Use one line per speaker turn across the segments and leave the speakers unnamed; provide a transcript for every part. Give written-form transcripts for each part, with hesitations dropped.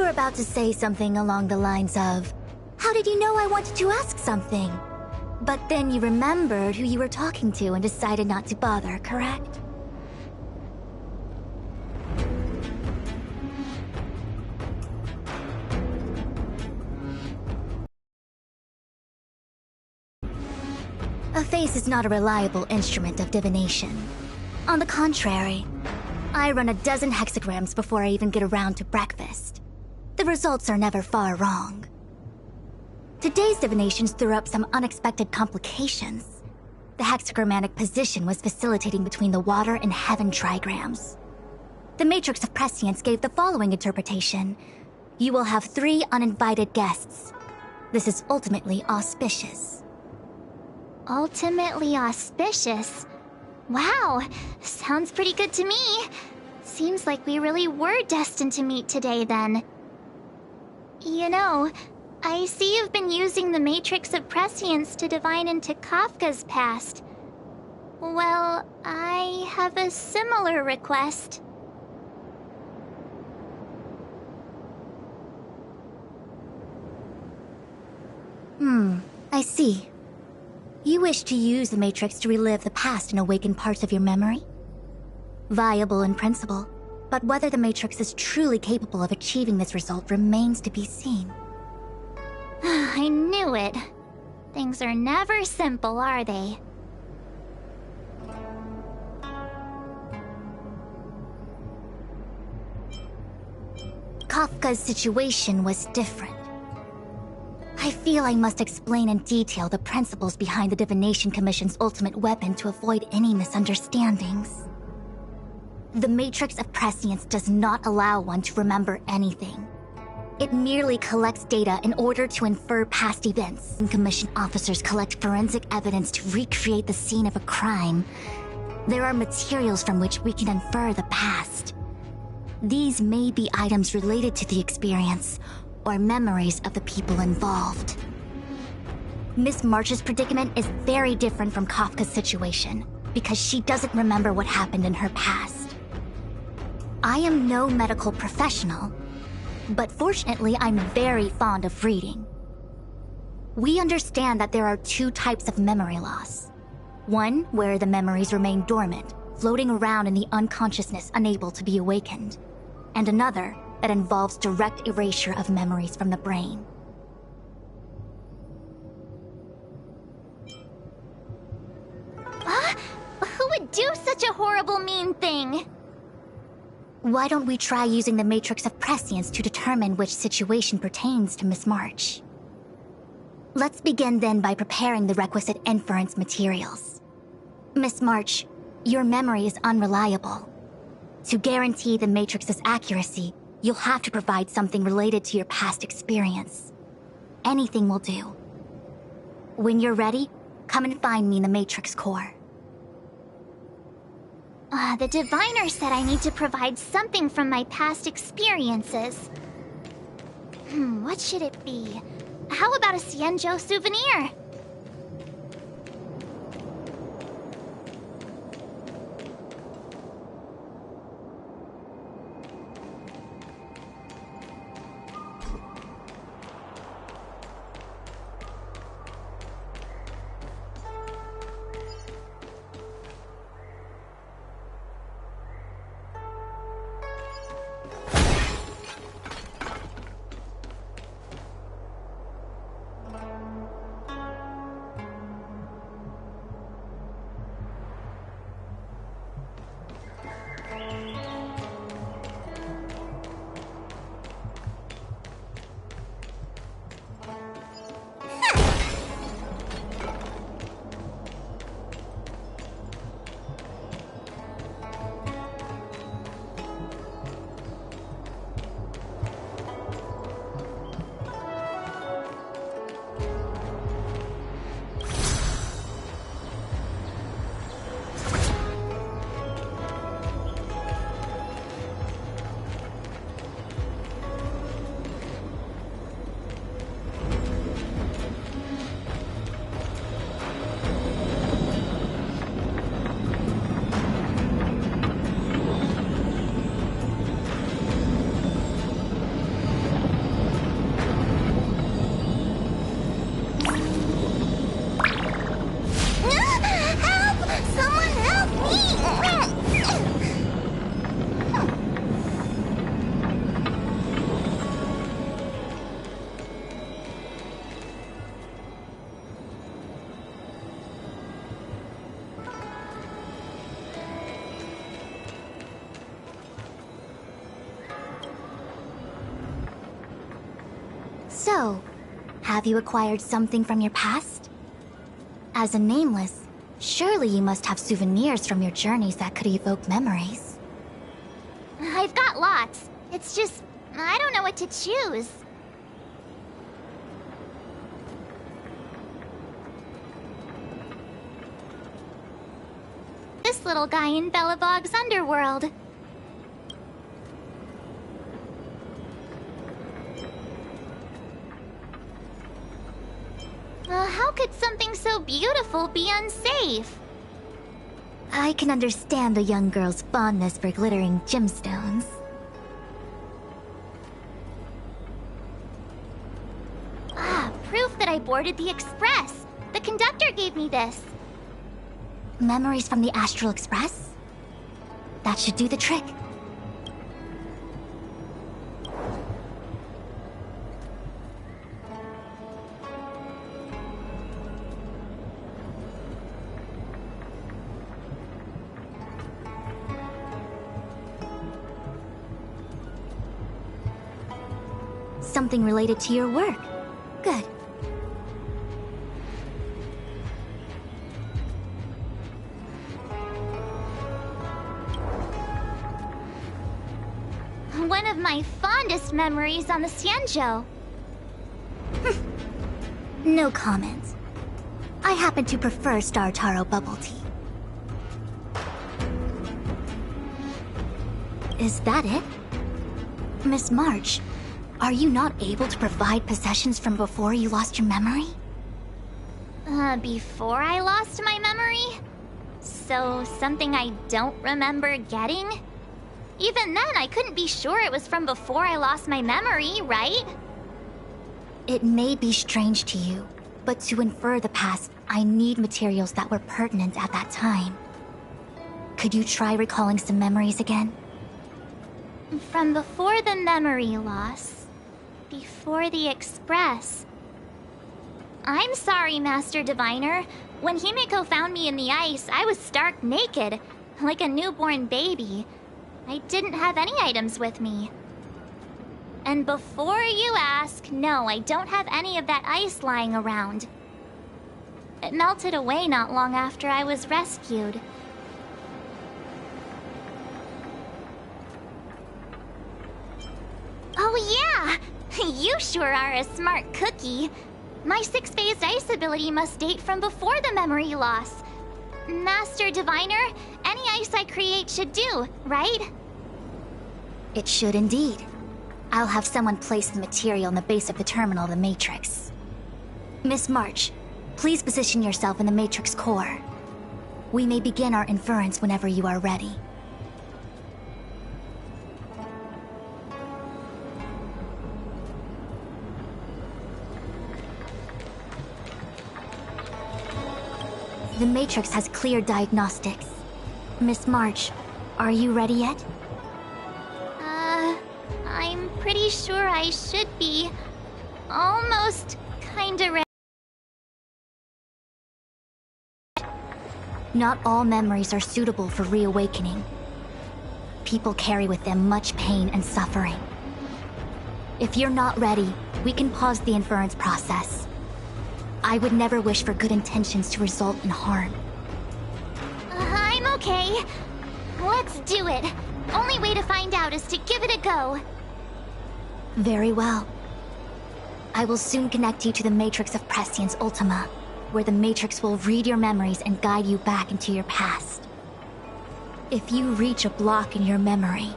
were about to say something along the lines of, "How did you know I wanted to ask something?" But then you remembered who you were talking to and decided not to bother, correct? A face is not a reliable instrument of divination. On the contrary, I run a dozen hexagrams before I even get around to breakfast. The results are never far wrong. Today's divinations threw up some unexpected complications. The hexagrammatic position was facilitating between the water and heaven trigrams. The Matrix of Prescience gave the following interpretation. You will have 3 uninvited guests. This is ultimately auspicious.
Ultimately auspicious? Wow, sounds pretty good to me. Seems like we really were destined to meet today then. You know, I see you've been using the Matrix of Prescience to divine into Kafka's past. Well, I have a similar request.
I see. You wish to use the Matrix to relive the past and awaken parts of your memory? Viable in principle, but whether the Matrix is truly capable of achieving this result remains to be seen.
I knew it. Things are never simple, are they?
Kafka's situation was different. I feel I must explain in detail the principles behind the Divination Commission's ultimate weapon to avoid any misunderstandings. The Matrix of Prescience does not allow one to remember anything. It merely collects data in order to infer past events. Commission officers collect forensic evidence to recreate the scene of a crime. There are materials from which we can infer the past. These may be items related to the experience, or memories of the people involved. Miss March's predicament is very different from Kafka's situation, because she doesn't remember what happened in her past. I am no medical professional, but fortunately I'm very fond of reading. We understand that there are 2 types of memory loss. One where the memories remain dormant, floating around in the unconsciousness unable to be awakened, and another that involves direct erasure of memories from the brain.
Who would do such a horrible, mean thing?
Why don't we try using the Matrix of Prescience to determine which situation pertains to Miss March? Let's begin then by preparing the requisite inference materials. Miss March, your memory is unreliable. To guarantee the Matrix's accuracy, you'll have to provide something related to your past experience. Anything will do. When you're ready, come and find me in the Matrix core.
The diviner said I need to provide something from my past experiences. What should it be? How about a Xianzhou souvenir?
So, have you acquired something from your past? As a nameless, surely you must have souvenirs from your journeys that could evoke memories.
I've got lots. It's just, I don't know what to choose. This little guy in Belobog's underworld. How could something so beautiful be unsafe?
I can understand the young girl's fondness for glittering gemstones.
Proof that I boarded the express. The conductor gave me this.
Memories from the Astral Express? That should do the trick. Something related to your work. Good.
One of my fondest memories on the Xianzhou.
No comment. I happen to prefer Star Taro bubble tea. Is that it? Miss March, are you not able to provide possessions from before you lost your memory?
Before I lost my memory? So, something I don't remember getting? Even then, I couldn't be sure it was from before I lost my memory, right?
It may be strange to you, but to infer the past, I need materials that were pertinent at that time. Could you try recalling some memories again?
From before the memory loss. Before the Express. I'm sorry, Master Diviner. When Himeko found me in the ice, I was stark naked, like a newborn baby. I didn't have any items with me. And before you ask, no, I don't have any of that ice lying around. It melted away not long after I was rescued. Oh yeah! You sure are a smart cookie. My six-phased ice ability must date from before the memory loss. Master Diviner, any ice I create should do, right?
It should indeed. I'll have someone place the material in the base of the terminal of the Matrix. Miss March, please position yourself in the Matrix core. We may begin our inference whenever you are ready. The Matrix has clear diagnostics. Miss March, are you ready yet?
I'm pretty sure I should be. Almost kinda ready.
Not all memories are suitable for reawakening. People carry with them much pain and suffering. If you're not ready, we can pause the inference process. I would never wish for good intentions to result in harm.
I'm okay. Let's do it. Only way to find out is to give it a go.
Very well. I will soon connect you to the Matrix of Prescience Ultima, where the Matrix will read your memories and guide you back into your past. If you reach a block in your memory,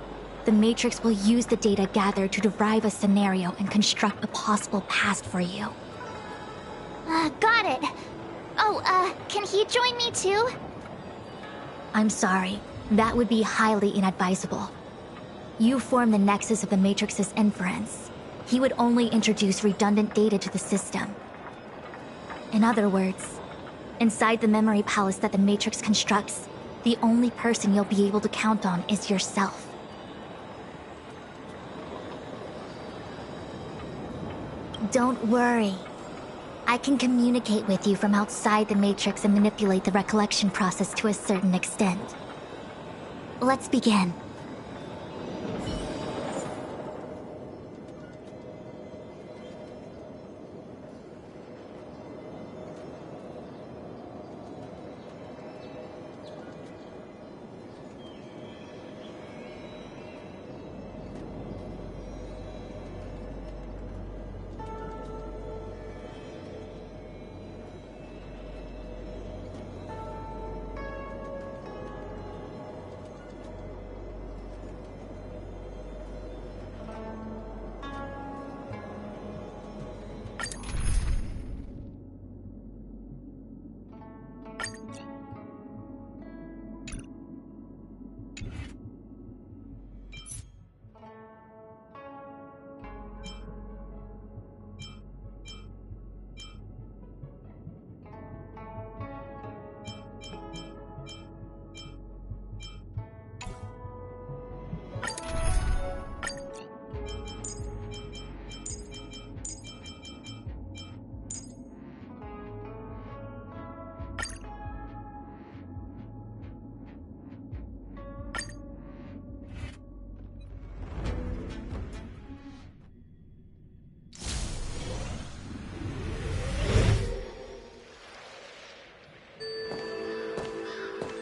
the Matrix will use the data gathered to derive a scenario and construct a possible past for you.
Got it. Oh, can he join me too?
I'm sorry. That would be highly inadvisable. You form the nexus of the Matrix's inference. He would only introduce redundant data to the system. In other words, inside the memory palace that the Matrix constructs, the only person you'll be able to count on is yourself. Don't worry. I can communicate with you from outside the Matrix and manipulate the recollection process to a certain extent. Let's begin.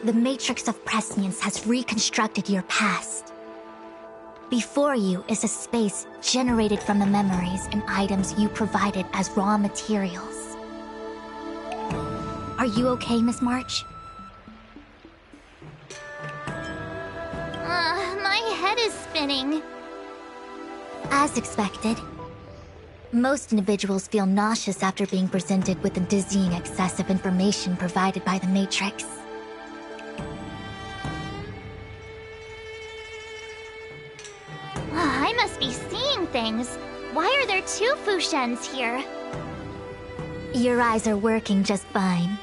The Matrix of Prescience has reconstructed your past. Before you is a space generated from the memories and items you provided as raw materials. Are you okay, Miss March?
My head is spinning.
As expected. Most individuals feel nauseous after being presented with the dizzying excess of information provided by the Matrix.
I must be seeing things. Why are there two Fushens here?
Your eyes are working just fine.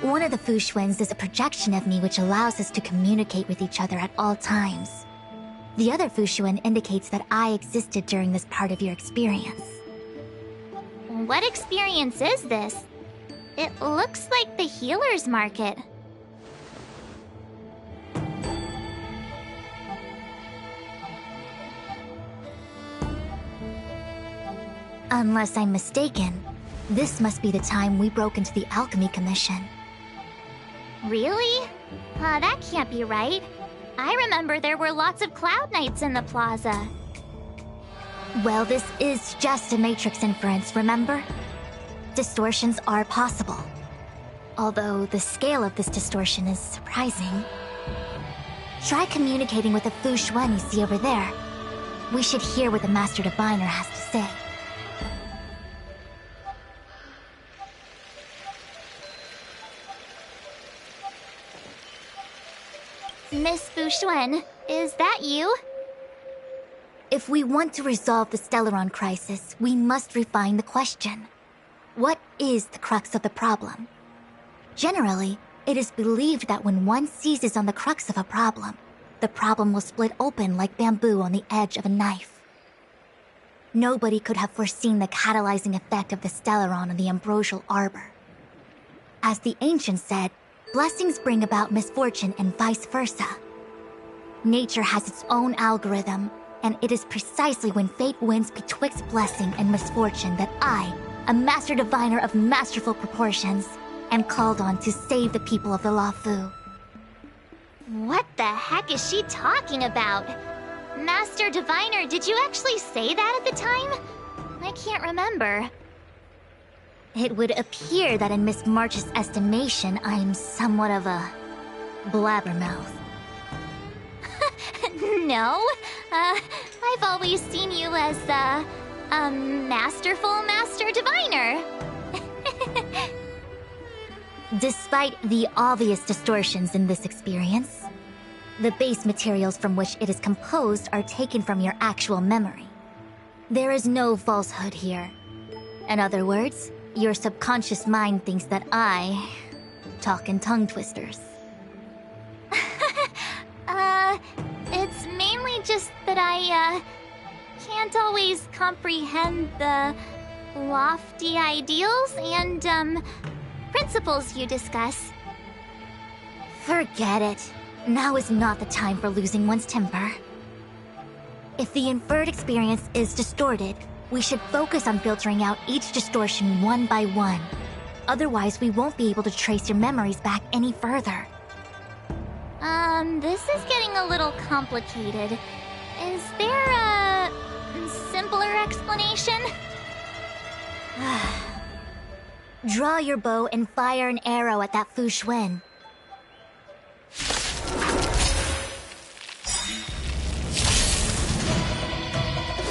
One of the Fushwens is a projection of me which allows us to communicate with each other at all times. The other Fushuen indicates that I existed during this part of your experience.
What experience is this? It looks like the healer's market.
Unless I'm mistaken, this must be the time we broke into the Alchemy Commission.
Really? That can't be right. I remember there were lots of Cloud Knights in the plaza.
Well, this is just a Matrix inference, remember? Distortions are possible. Although the scale of this distortion is surprising. Try communicating with the Fushuen you see over there. We should hear what the Master Diviner has to say.
Miss Fushuen, is that you?
If we want to resolve the Stellaron crisis, we must refine the question. What is the crux of the problem? Generally, it is believed that when one seizes on the crux of a problem, the problem will split open like bamboo on the edge of a knife. Nobody could have foreseen the catalyzing effect of the Stellaron on the Ambrosial Arbor. As the ancients said, blessings bring about misfortune and vice versa. Nature has its own algorithm, and it is precisely when fate wins betwixt blessing and misfortune that I, a Master Diviner of masterful proportions, am called on to save the people of the Luofu.
What the heck is she talking about? Master Diviner, did you actually say that at the time? I can't remember.
It would appear that in Miss March's estimation, I'm somewhat of a blabbermouth.
No, I've always seen you as a masterful Master Diviner.
Despite the obvious distortions in this experience, the base materials from which it is composed are taken from your actual memory. There is no falsehood here. In other words, your subconscious mind thinks that I talk in tongue twisters.
It's mainly just that I, can't always comprehend the lofty ideals and, principles you discuss.
Forget it. Now is not the time for losing one's temper. If the inferred experience is distorted, we should focus on filtering out each distortion one by one. Otherwise, we won't be able to trace your memories back any further.
This is getting a little complicated. Is there a simpler explanation?
Draw your bow and fire an arrow at that Fushuen.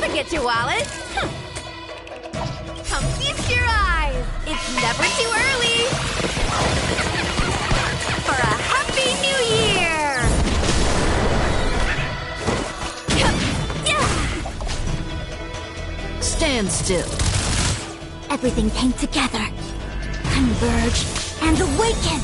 Forget your wallet. Come feast your eyes. It's never too early for a Happy New Year.
Stand still.
Everything came together. Converge and awaken!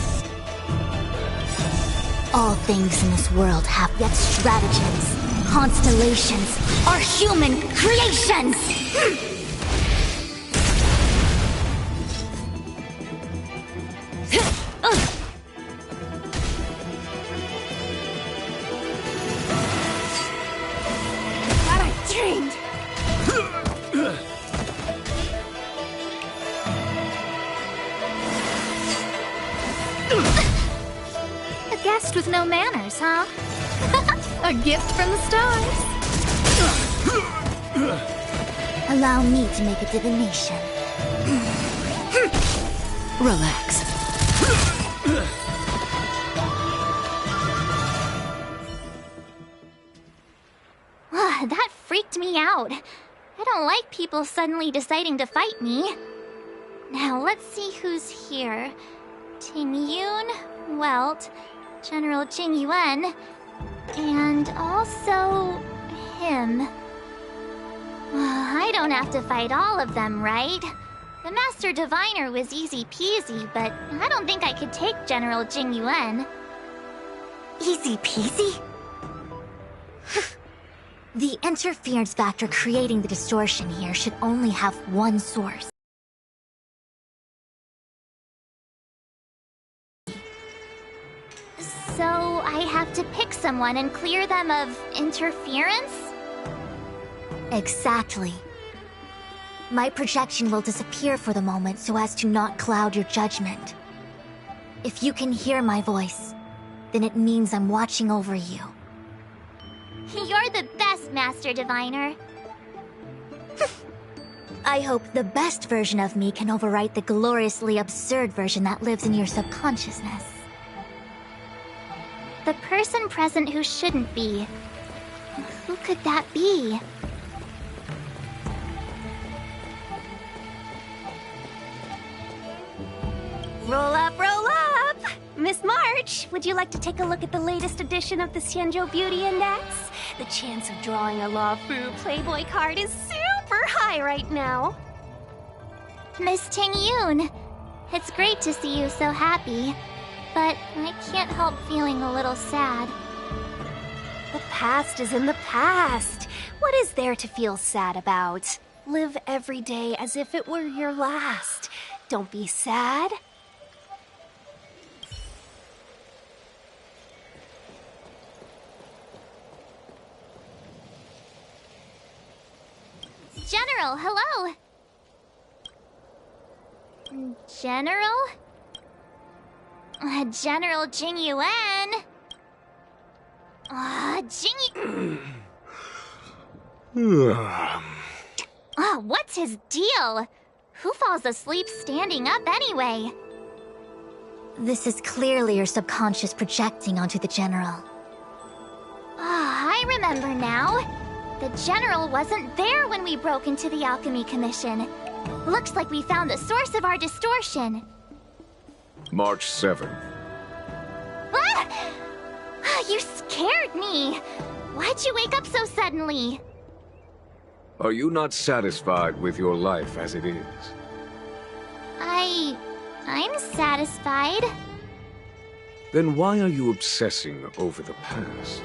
All things in this world have yet stratagems, constellations, are human creations!
What I dreamed. no manners, huh? A gift from the stars.
Allow me to make a divination.
Relax.
That freaked me out. I don't like people suddenly deciding to fight me. Now let's see who's here. Ting Yun, Welt, General Jing Yuan, and also him. I don't have to fight all of them, right? The Master Diviner was easy peasy, but I don't think I could take General Jing Yuan.
Easy peasy? The interference factor creating the distortion here should only have one source.
So I have to pick someone and clear them of interference?
Exactly. My projection will disappear for the moment so as to not cloud your judgment. If you can hear my voice, then it means I'm watching over you.
You're the best, Master Diviner.
I hope the best version of me can overwrite the gloriously absurd version that lives in your subconsciousness.
The person present who shouldn't be. Who could that be?
Roll up, roll up! Miss March, would you like to take a look at the latest edition of the Xianzhou Beauty Index? The chance of drawing a Luofu Playboy card is super high right now.
Miss Ting Yun, it's great to see you so happy, but I can't help feeling a little sad.
The past is in the past. What is there to feel sad about? Live every day as if it were your last. Don't be sad.
General, hello! General? General Jing Yuan? Jing what's his deal? Who falls asleep standing up anyway?
This is clearly your subconscious projecting onto the General.
I remember now. The General wasn't there when we broke into the Alchemy Commission. Looks like we found the source of our distortion.
March 7th.
Ah! You scared me! Why'd you wake up so suddenly?
Are you not satisfied with your life as it is?
I'm satisfied.
Then why are you obsessing over the past?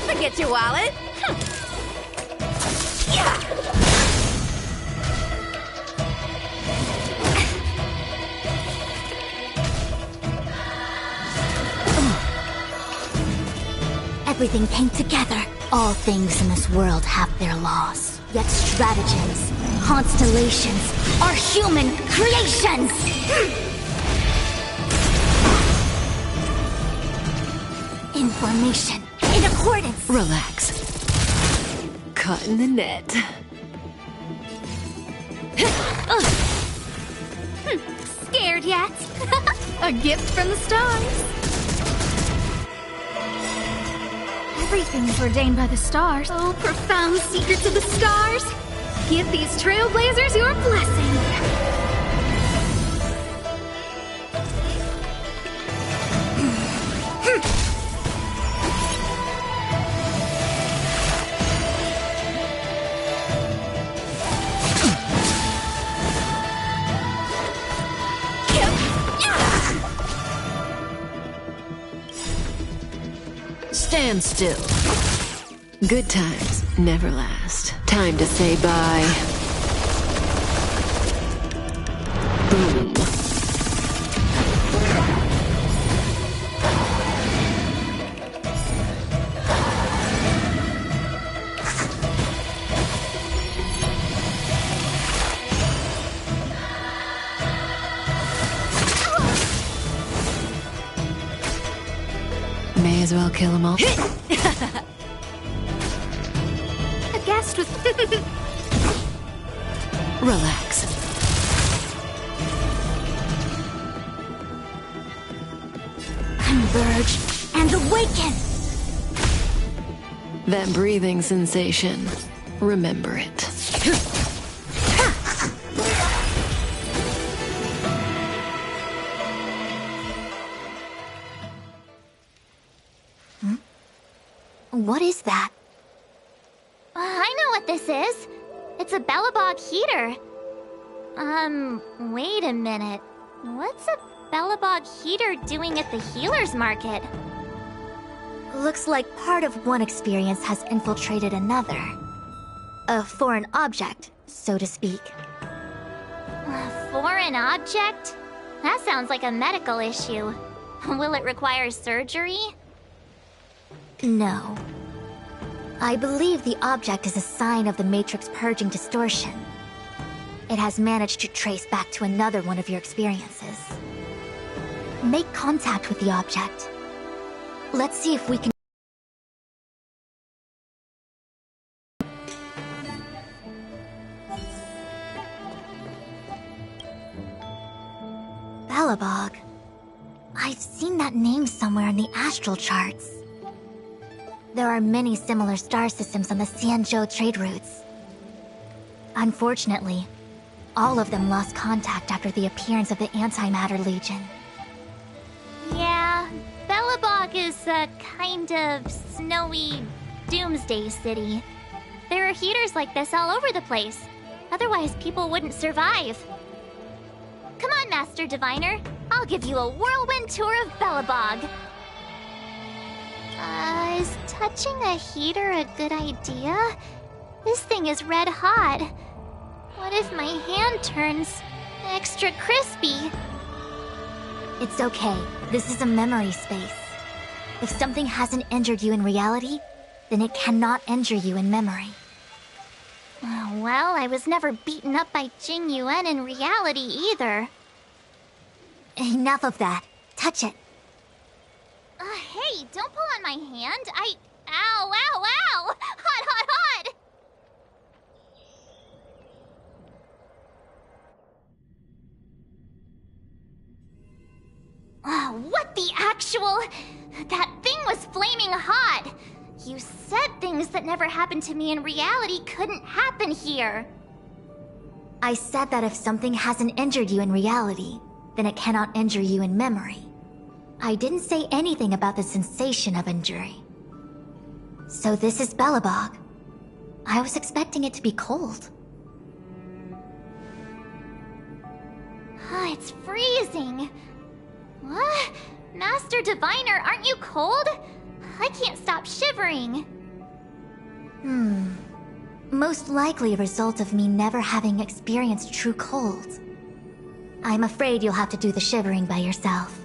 Forget your wallet.
Everything came together. All things in this world have their laws. Yet stratagems, constellations, are human creations! Information in accordance.
Relax. Caught in the net.
Scared yet?
A gift from the stars. Everything's ordained by the stars.
Oh, profound secrets of the stars. Give these trailblazers your blessing.
Stand still. Good times never last. Time to say bye. Boom. May as well kill them all.
A guest with...
Relax.
Converge and awaken!
That breathing sensation. Remember it.
What is that?
I know what this is. It's a Belobog heater. Wait a minute. What's a Belobog heater doing at the healer's market?
Looks like part of one experience has infiltrated another. A foreign object, so to speak.
A foreign object? That sounds like a medical issue. Will it require surgery?
No. I believe the object is a sign of the Matrix purging distortion. It has managed to trace back to another one of your experiences. Make contact with the object. Let's see if we can... Belobog. I've seen that name somewhere in the astral charts. There are many similar star systems on the Xianzhou trade routes. Unfortunately, all of them lost contact after the appearance of the Antimatter Legion.
Yeah, Belobog is a kind of snowy doomsday city. There are heaters like this all over the place. Otherwise, people wouldn't survive. Come on, Master Diviner. I'll give you a whirlwind tour of Belobog. Is touching a heater a good idea? This thing is red hot. What if my hand turns extra crispy?
It's okay. This is a memory space. If something hasn't injured you in reality, then it cannot injure you in memory.
Well, I was never beaten up by Jing Yuan in reality either.
Enough of that. Touch it.
Hey, don't pull on my hand. Ow, ow, ow! Hot, hot, hot! What the actual... That thing was flaming hot! You said things that never happened to me in reality couldn't happen here.
I said that if something hasn't injured you in reality, then it cannot injure you in memory. I didn't say anything about the sensation of injury. So this is Belobog. I was expecting it to be cold.
It's freezing. What? Master Diviner, aren't you cold? I can't stop shivering.
Most likely a result of me never having experienced true cold. I'm afraid you'll have to do the shivering by yourself.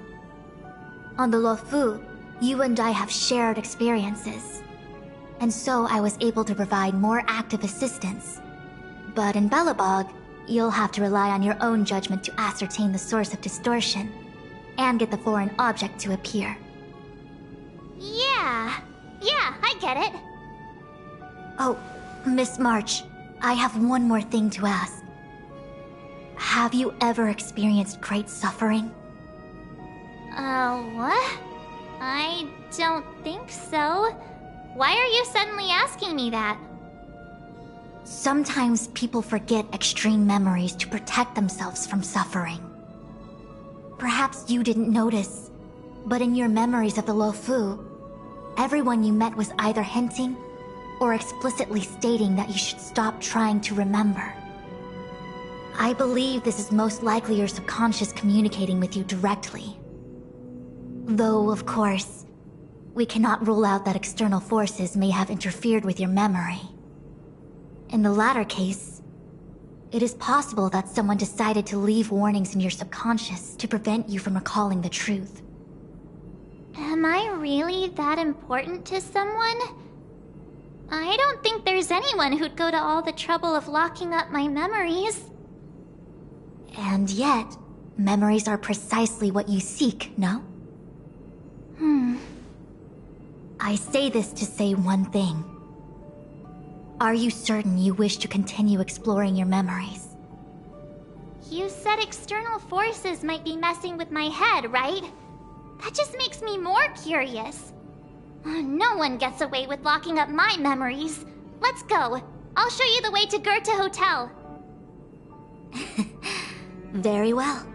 On the Luofu, you and I have shared experiences. And so I was able to provide more active assistance. But in Belobog, you'll have to rely on your own judgment to ascertain the source of distortion, and get the foreign object to appear.
Yeah, I get it.
Oh, Miss March, I have one more thing to ask. Have you ever experienced great suffering?
What? I don't think so. Why are you suddenly asking me that?
Sometimes people forget extreme memories to protect themselves from suffering. Perhaps you didn't notice, but in your memories of the Luofu, everyone you met was either hinting or explicitly stating that you should stop trying to remember. I believe this is most likely your subconscious communicating with you directly. Though, of course, we cannot rule out that external forces may have interfered with your memory. In the latter case, it is possible that someone decided to leave warnings in your subconscious to prevent you from recalling the truth.
Am I really that important to someone? I don't think there's anyone who'd go to all the trouble of locking up my memories.
And yet, memories are precisely what you seek, no? I say this to say one thing. Are you certain you wish to continue exploring your memories?
You said external forces might be messing with my head, right? That just makes me more curious. No one gets away with locking up my memories. Let's go. I'll show you the way to Goethe Hotel.
Very well.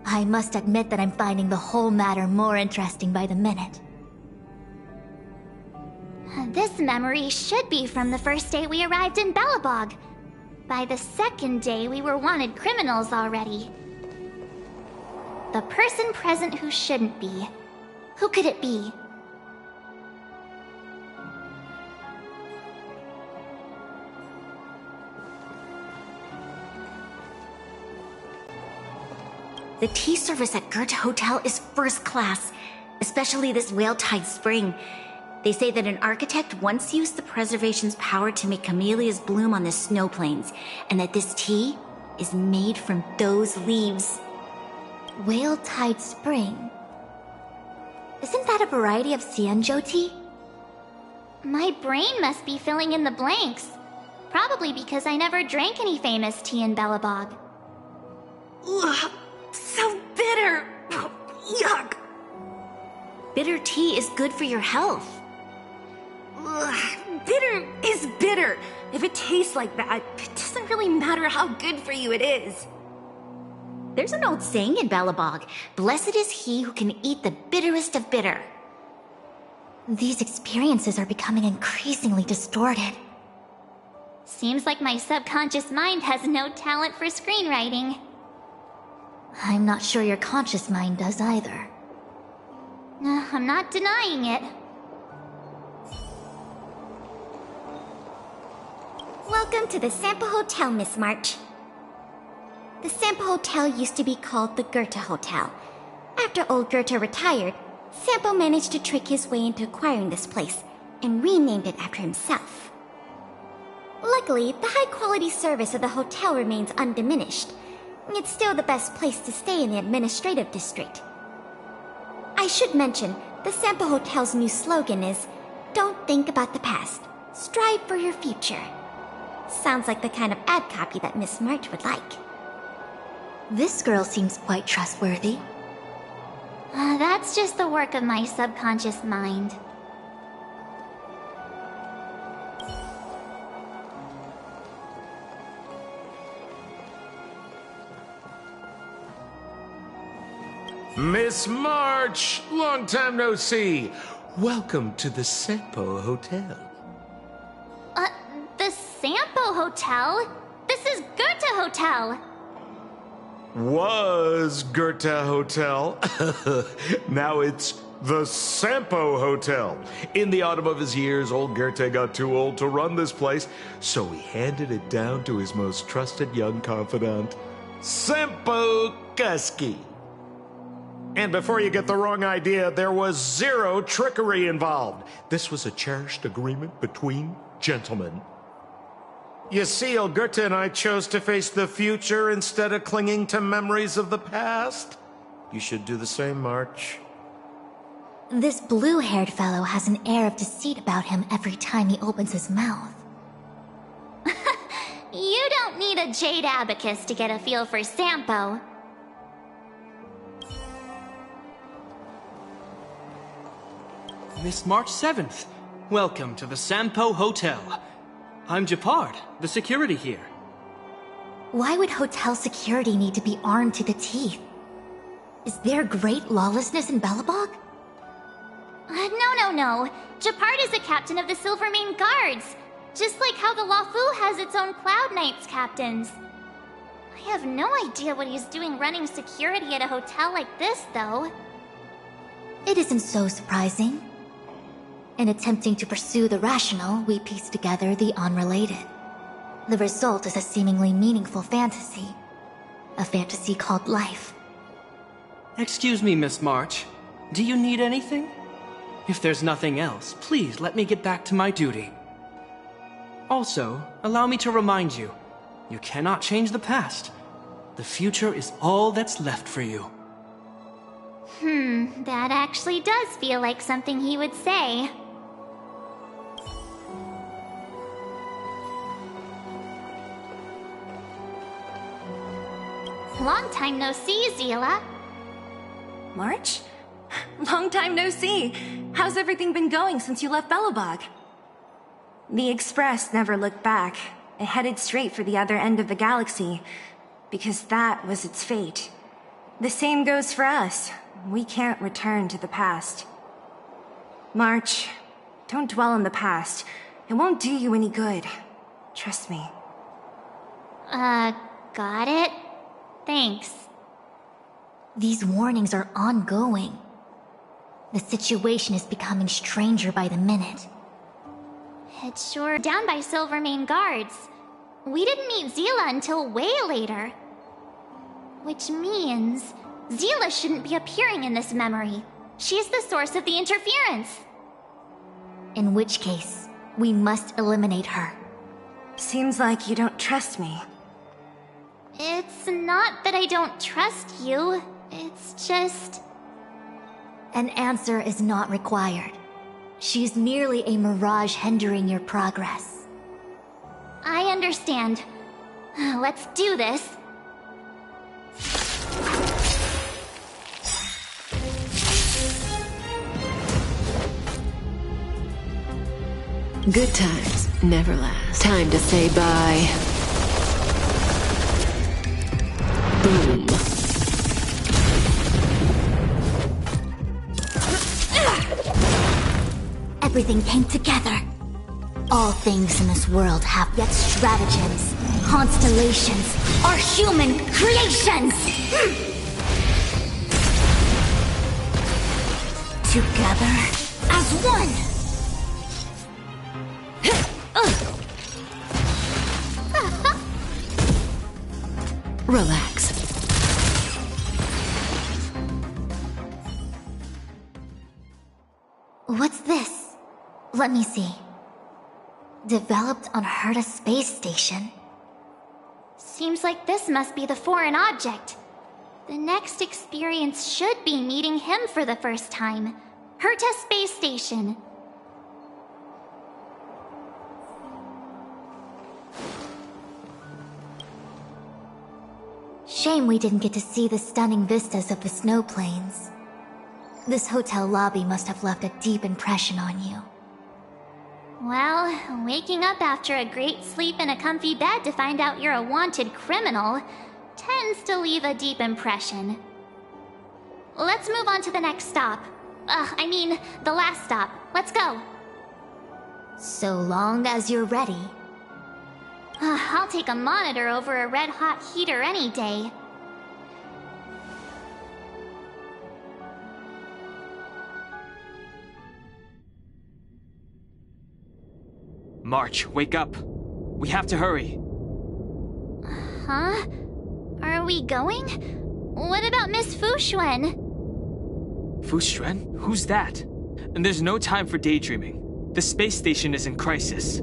I must admit that I'm finding the whole matter more interesting by the minute.
This memory should be from the first day we arrived in Belobog. By the second day, we were wanted criminals already. The person present who shouldn't be. Who could it be?
The tea service at Goethe Hotel is first class, especially this Whale-Tide Spring. They say that an architect once used the preservation's power to make camellias bloom on the snow plains, and that this tea is made from those leaves.
Whale-Tide Spring? Isn't that a variety of Xianzhou tea?
My brain must be filling in the blanks. Probably because I never drank any famous tea in Belobog.
Ugh, so bitter! Yuck! Bitter tea is good for your health. Ugh, bitter is bitter. If it tastes like that, it doesn't really matter how good for you it is. There's an old saying in Belobog, blessed is he who can eat the bitterest of bitter.
These experiences are becoming increasingly distorted.
Seems like my subconscious mind has no talent for screenwriting.
I'm not sure your conscious mind does either.
I'm not denying it.
Welcome to the Sampo Hotel, Miss March. The Sampo Hotel used to be called the Goethe Hotel. After old Goethe retired, Sampo managed to trick his way into acquiring this place and renamed it after himself. Luckily, the high-quality service of the hotel remains undiminished. It's still the best place to stay in the administrative district. I should mention, the Sampo Hotel's new slogan is, "Don't think about the past, strive for your future." Sounds like the kind of ad copy that Miss March would like.
This girl seems quite trustworthy.
That's just the work of my subconscious mind.
Miss March! Long time no see! Welcome to the Sampo Hotel.
The Sampo Hotel? This is Goethe Hotel!
Was Goethe Hotel. Now it's the Sampo Hotel. In the autumn of his years, old Goethe got too old to run this place, so he handed it down to his most trusted young confidant, Sampo Kuski. And before you get the wrong idea, there was zero trickery involved. This was a cherished agreement between gentlemen. You see, old Goethe and I chose to face the future instead of clinging to memories of the past. You should do the same, March.
This blue-haired fellow has an air of deceit about him every time he opens his mouth.
You don't need a jade abacus to get a feel for Sampo.
Miss March 7th, welcome to the Sampo Hotel. I'm Japard, the security here.
Why would hotel security need to be armed to the teeth? Is there great lawlessness in Belobog?
No. Japard is the captain of the Silvermane Guards. Just like how the Luofu has its own Cloud Knights captains. I have no idea what he's doing running security at a hotel like this, though.
It isn't so surprising. In attempting to pursue the rational, we piece together the unrelated. The result is a seemingly meaningful fantasy. A fantasy called life.
Excuse me, Miss March. Do you need anything? If there's nothing else, please let me get back to my duty. Also, allow me to remind you, you cannot change the past. The future is all that's left for you.
That actually does feel like something he would say. Long time no see, Zila.
March? Long time no see. How's everything been going since you left Belobog? The Express never looked back. It headed straight for the other end of the galaxy, because that was its fate. The same goes for us. We can't return to the past. March, don't dwell on the past. It won't do you any good. Trust me.
Got it? Thanks.
These warnings are ongoing. The situation is becoming stranger by the minute.
It's sure down by Silvermane guards. We didn't meet Zila until way later. Which means Zila shouldn't be appearing in this memory. She's the source of the interference.
In which case, we must eliminate her.
Seems like you don't trust me.
It's not that I don't trust you. It's just...
An answer is not required. She's merely a mirage hindering your progress.
I understand. Let's do this.
Good times never last. Time to say bye. Boom.
Everything came together. All things in this world have yet stratagems, constellations, are human creations! Together as one!
Relax.
What's this? Let me see. Developed on Herta Space Station.
Seems like this must be the foreign object. The next experience should be meeting him for the first time. Herta Space Station.
Shame we didn't get to see the stunning vistas of the snow plains. This hotel lobby must have left a deep impression on you.
Well, waking up after a great sleep in a comfy bed to find out you're a wanted criminal tends to leave a deep impression. Let's move on to the next stop. The last stop. Let's go.
So long as you're ready.
I'll take a monitor over a red-hot heater any day.
March, wake up. We have to hurry.
Huh? Are we going? What about Miss Fuxuan?
Fuxuan? Who's that? And there's no time for daydreaming. The space station is in crisis.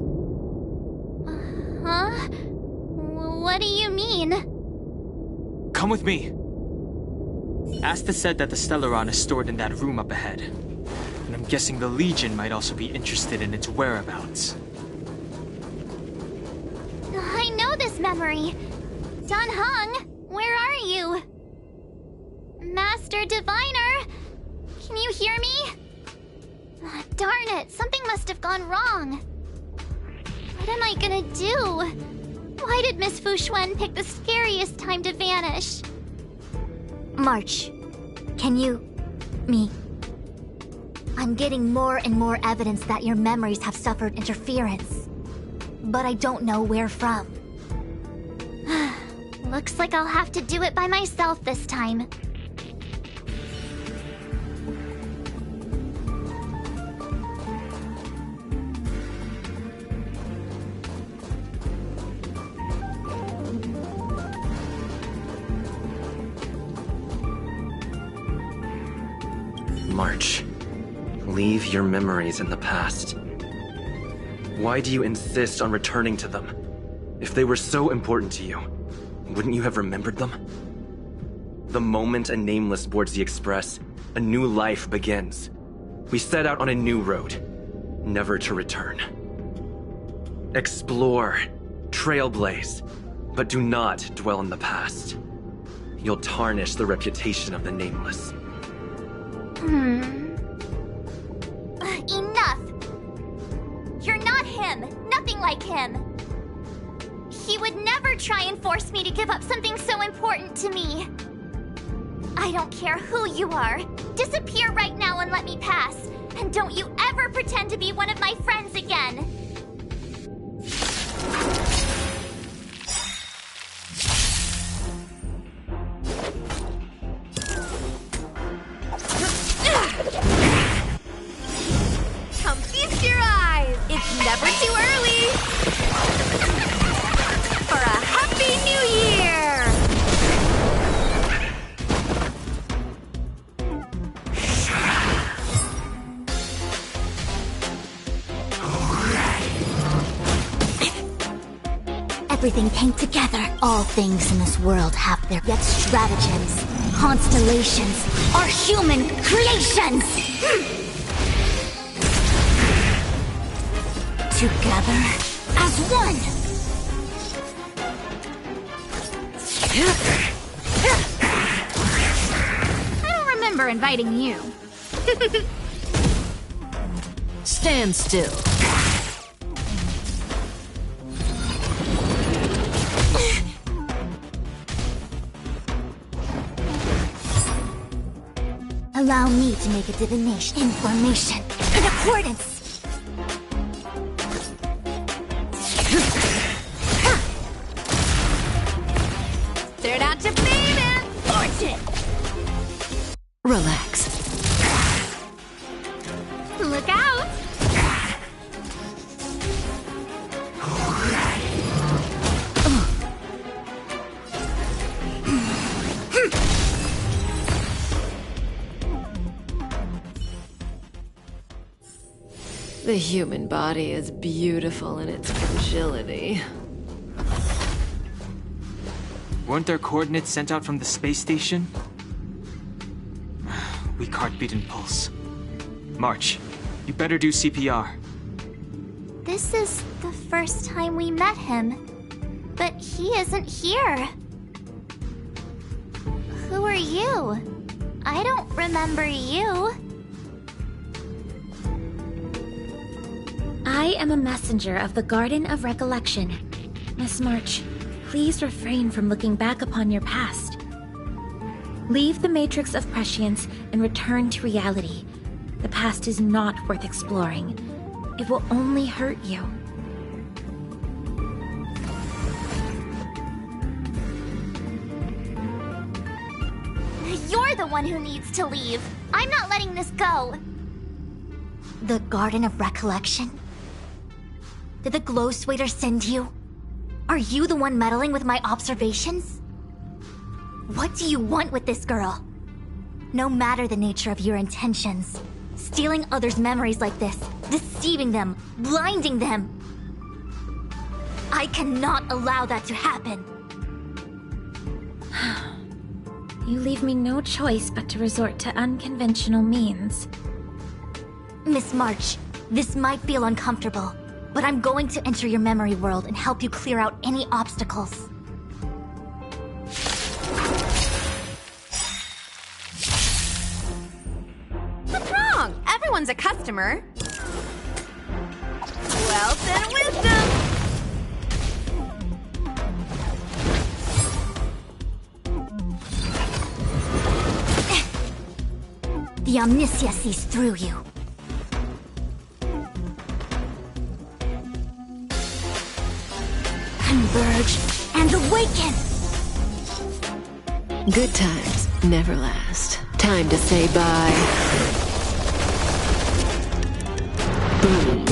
Huh? What do you mean?
Come with me. Asta said that the Stellaron is stored in that room up ahead. And I'm guessing the Legion might also be interested in its whereabouts.
I know this memory. Dan Heng, where are you? Master Diviner, can you hear me? Darn it, something must have gone wrong. What am I gonna do? Why did Miss Fuxuan pick the scariest time to vanish?
March, can you... me... I'm getting more and more evidence that your memories have suffered interference. But I don't know where from.
Looks like I'll have to do it by myself this time.
March, leave your memories in the past. Why do you insist on returning to them? If they were so important to you, wouldn't you have remembered them? The moment a Nameless boards the Express, a new life begins. We set out on a new road, never to return. Explore, trailblaze, but do not dwell in the past. You'll tarnish the reputation of the Nameless.
Enough! You're not him! Nothing like him! He would never try and force me to give up something so important to me. I don't care who you are. Disappear right now and let me pass. And don't you ever pretend to be one of my friends again.
Come feast your eyes! It's never too early! For a Happy New Year!
Everything came together. All things in this world have their yet stratagems, constellations, are human creations! Together as one!
I don't remember inviting you.
Stand still.
Allow me to make a divination information in accordance.
Turn out to baby!
Fortune!
Relax.
Look out!
The human body is beautiful in its fragility.
Weren't there coordinates sent out from the space station? Weak heartbeat and pulse. March, you better do CPR.
This is the first time we met him. But he isn't here. Who are you? I don't remember you.
I am a messenger of the Garden of Recollection. Miss March, please refrain from looking back upon your past. Leave the Matrix of Prescience and return to reality. The past is not worth exploring. It will only hurt you.
You're the one who needs to leave. I'm not letting this go.
The Garden of Recollection? Did the Glow Swader send you? Are you the one meddling with my observations? What do you want with this girl? No matter the nature of your intentions, stealing others' memories like this, deceiving them, blinding them. I cannot allow that to happen.
You leave me no choice but to resort to unconventional means.
Miss March, this might feel uncomfortable, but I'm going to enter your memory world and help you clear out any obstacles.
What's wrong? Everyone's a customer. Wealth and wisdom!
The Omniscia sees through you. Converge and awaken!
Good times never last. Time to say bye. Boom.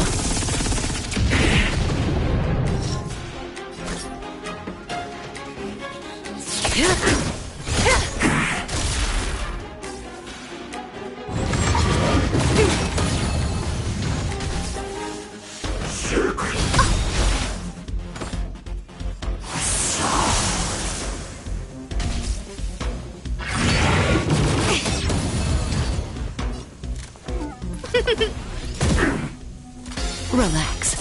Relax.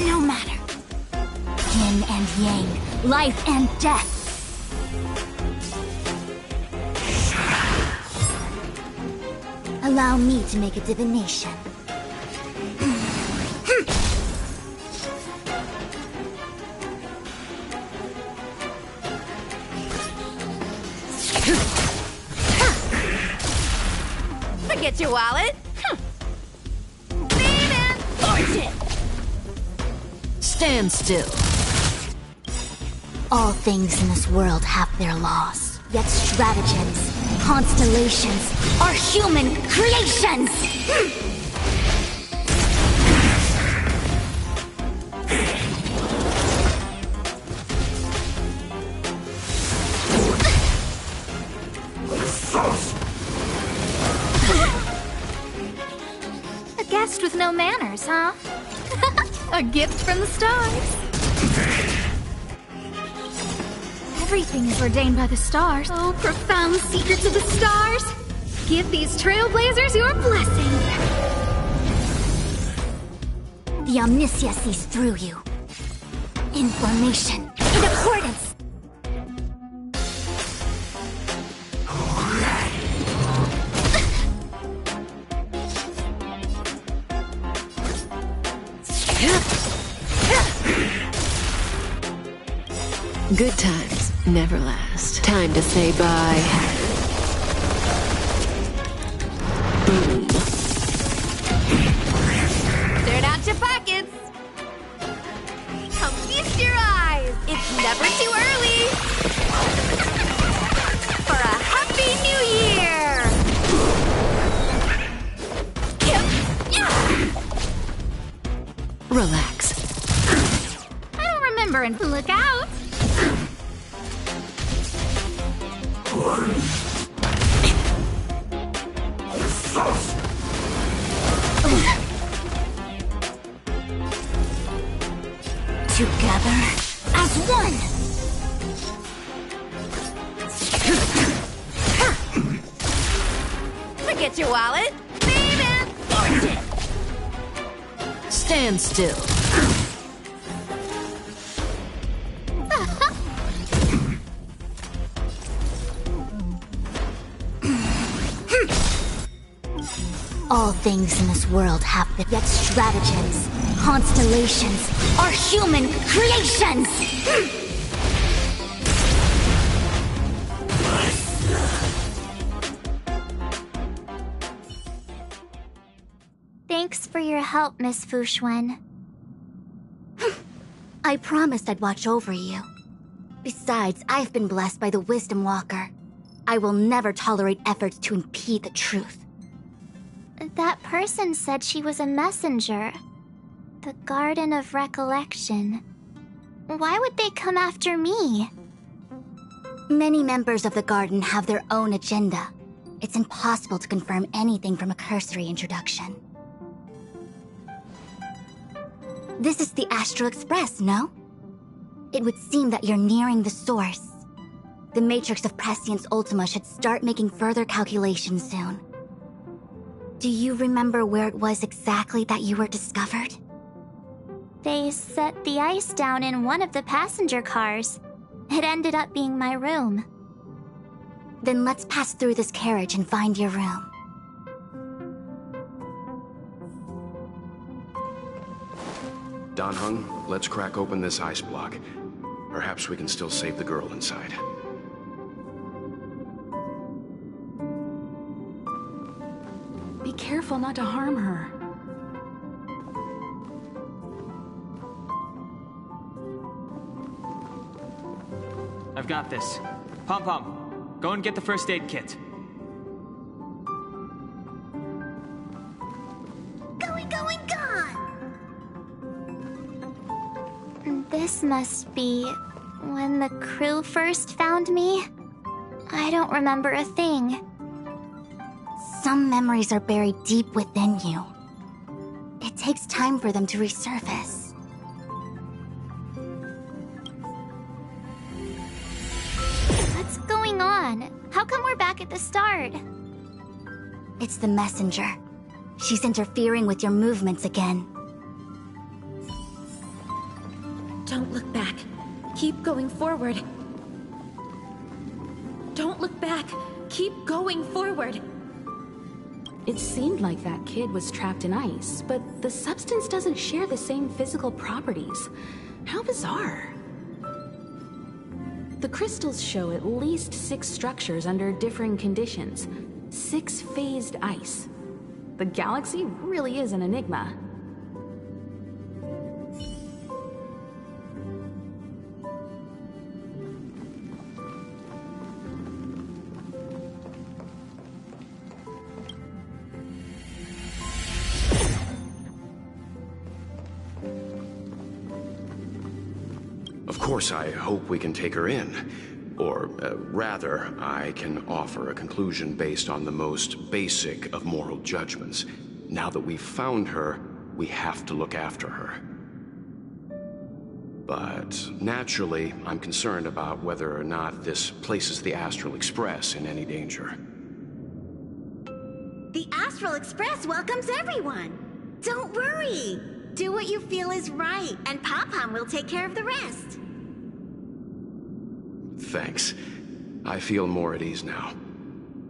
No matter. Yin and yang, life and death. Allow me to make a divination.
Forget your wallet.
Stand still.
All things in this world have their laws, yet stratagems, constellations are human creations!
A guest with no manners, huh? A gift from the stars. Everything is ordained by the stars. Oh, profound secrets of the stars. Give these trailblazers your blessing.
The Omniscia sees through you. Information in accordance.
Good times never last. Time to say bye. Boom.
Turn out your pockets. Come feast your eyes. It's never too early for a happy new year.
Relax.
I don't remember and look out.
Together as one.
Forget your wallet.
Stand still.
All things in this world have the yet stratagems, constellations are human creations!
Thanks for your help, Miss Fushuen.
I promised I'd watch over you. Besides, I've been blessed by the Wisdom Walker. I will never tolerate efforts to impede the truth.
That person said she was a messenger. The Garden of Recollection. Why would they come after me?
Many members of the Garden have their own agenda. It's impossible to confirm anything from a cursory introduction. This is the Astral Express, no? It would seem that you're nearing the source. The Matrix of Prescience Ultima should start making further calculations soon. Do you remember where it was exactly that you were discovered?
They set the ice down in one of the passenger cars. It ended up being my room.
Then let's pass through this carriage and find your room.
Dan Heng, let's crack open this ice block. Perhaps we can still save the girl inside.
Be careful not to harm her.
I've got this. Pom-Pom, go and get the first aid kit.
Gone! This must be when the crew first found me. I don't remember a thing.
Some memories are buried deep within you. It takes time for them to resurface.
What's going on? then? How come we're back at the start?
It's the messenger. She's interfering with your movements again.
Don't look back. Keep going forward. Don't look back. Keep going forward.
It seemed like that kid was trapped in ice, but the substance doesn't share the same physical properties. How bizarre. The crystals show at least 6 structures under differing conditions. 6 phased ice. The galaxy really is an enigma.
Of course, I hope we can take her in. Or, rather, I can offer a conclusion based on the most basic of moral judgments. Now that we've found her, we have to look after her. But, naturally, I'm concerned about whether or not this places the Astral Express in any danger.
The Astral Express welcomes everyone! Don't worry! Do what you feel is right, and Pop-Pom will take care of the rest.
Thanks. I feel more at ease now.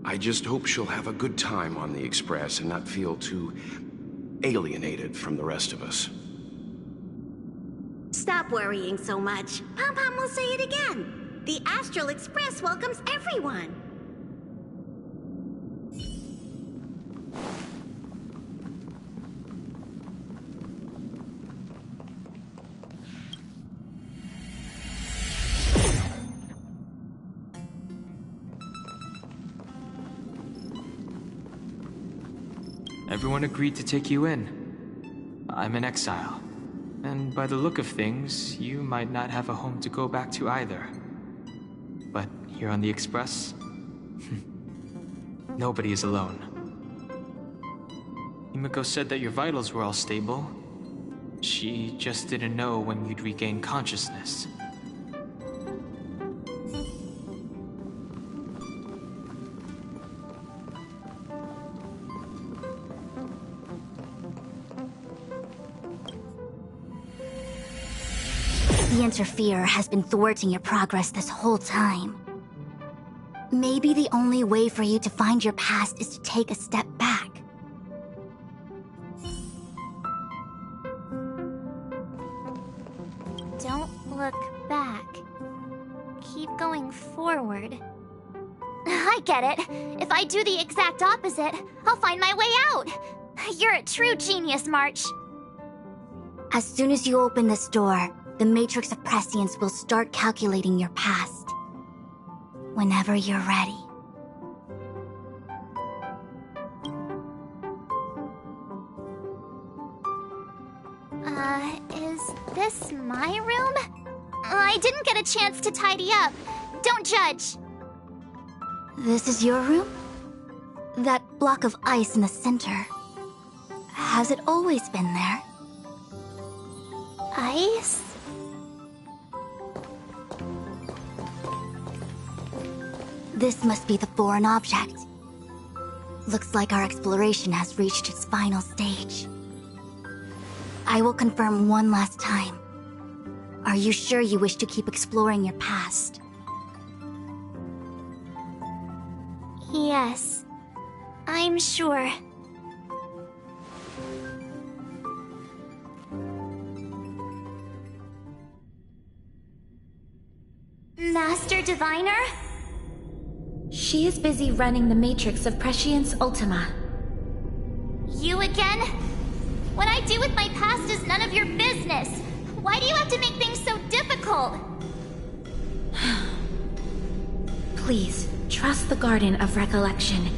I just hope she'll have a good time on the Express and not feel too alienated from the rest of us.
Stop worrying so much. Pom-Pom will say it again. The Astral Express welcomes everyone.
Everyone agreed to take you in. I'm in exile. And by the look of things, you might not have a home to go back to either. But here on the Express, nobody is alone. Himiko said that your vitals were all stable. She just didn't know when you'd regain consciousness.
The Interferer has been thwarting your progress this whole time. Maybe the only way for you to find your past is to take a step back.
Don't look back. Keep going forward. I get it. If I do the exact opposite, I'll find my way out. You're a true genius, March.
As soon as you open this door, the Matrix of Prescience will start calculating your past. Whenever you're ready.
Is this my room? I didn't get a chance to tidy up. Don't judge.
This is your room? That block of ice in the center. Has it always been there?
Ice?
This must be the foreign object. Looks like our exploration has reached its final stage. I will confirm one last time. Are you sure you wish to keep exploring your past?
Yes, I'm sure. Master Diviner?
She is busy running the Matrix of Prescience Ultima.
You again? What I do with my past is none of your business. Why do you have to make things so difficult?
Please, trust the Garden of Recollection.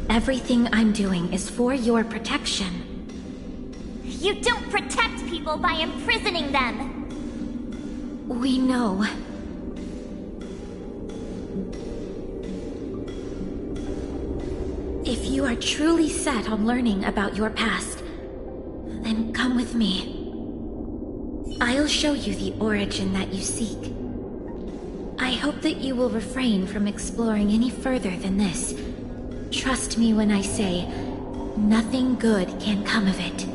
Everything I'm doing is for your protection.
You don't protect people by imprisoning them!
We know. If you are truly set on learning about your past, then come with me. I'll show you the origin that you seek. I I hope that you will refrain from exploring any further than this. Trust me when I say, nothing good can come of it.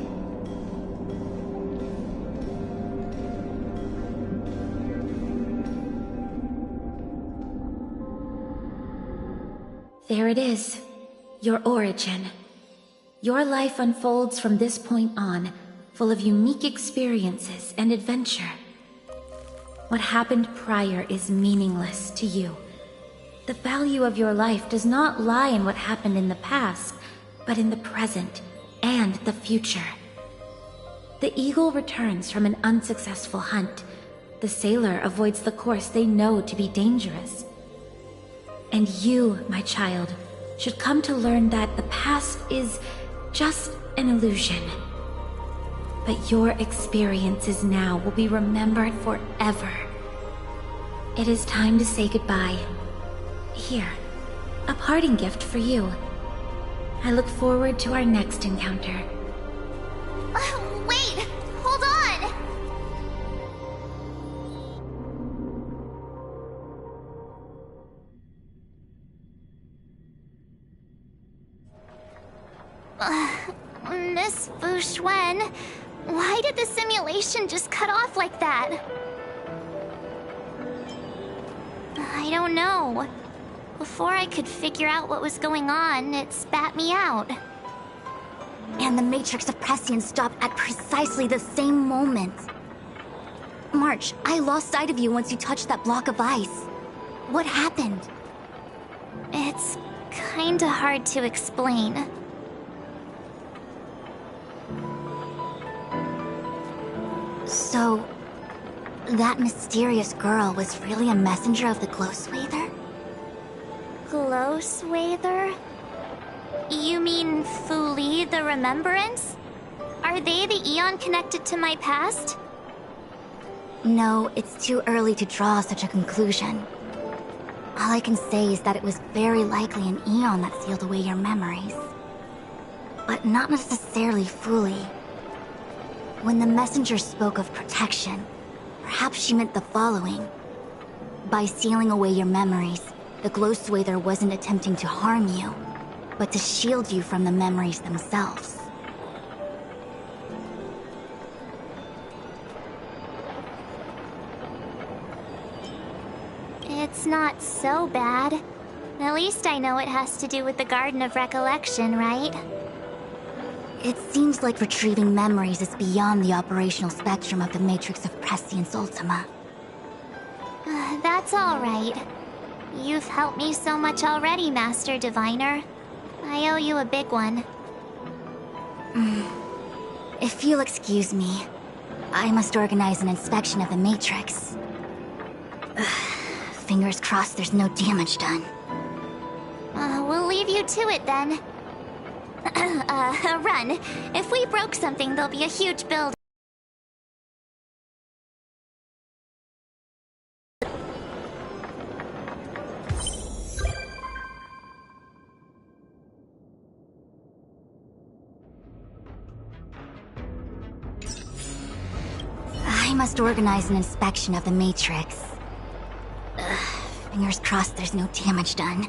There it is, your origin. Your life unfolds from this point on, full of unique experiences and adventure. What happened prior is meaningless to you. The value of your life does not lie in what happened in the past, but in the present and the future. The eagle returns from an unsuccessful hunt. The sailor avoids the course they know to be dangerous. And you, my child, should come to learn that the past is just an illusion. But your experiences now will be remembered forever. It is time to say goodbye. Here, a parting gift for you. I look forward to our next encounter.
Wait! Hold on! Miss Fu Xuan, why did the simulation just cut off like that? I don't know. Before I could figure out what was going on, it spat me out.
And the Matrix of Prescience stopped at precisely the same moment. March, I lost sight of you once you touched that block of ice. What happened?
It's kinda hard to explain.
So, that mysterious girl was really a messenger of the Glowswather?
Glowswather? You mean Fu Li, the Remembrance? Are they the Eon connected to my past?
No, it's too early to draw such a conclusion. All I can say is that it was very likely an Eon that sealed away your memories. But not necessarily fully. When the messenger spoke of protection, perhaps she meant the following. By sealing away your memories, the Glowswather wasn't attempting to harm you, but to shield you from the memories themselves.
It's not so bad. At least I know it has to do with the Garden of Recollection, right?
It seems like retrieving memories is beyond the operational spectrum of the Matrix of Prescience Ultima.
That's all right. You've helped me so much already, Master Diviner. I owe you a big one.
If you'll excuse me, I must organize an inspection of the Matrix. Fingers crossed there's no damage done.
We'll leave you to it then. Run. If we broke something, there'll be a huge build.
I must organize an inspection of the Matrix. Fingers crossed there's no damage done.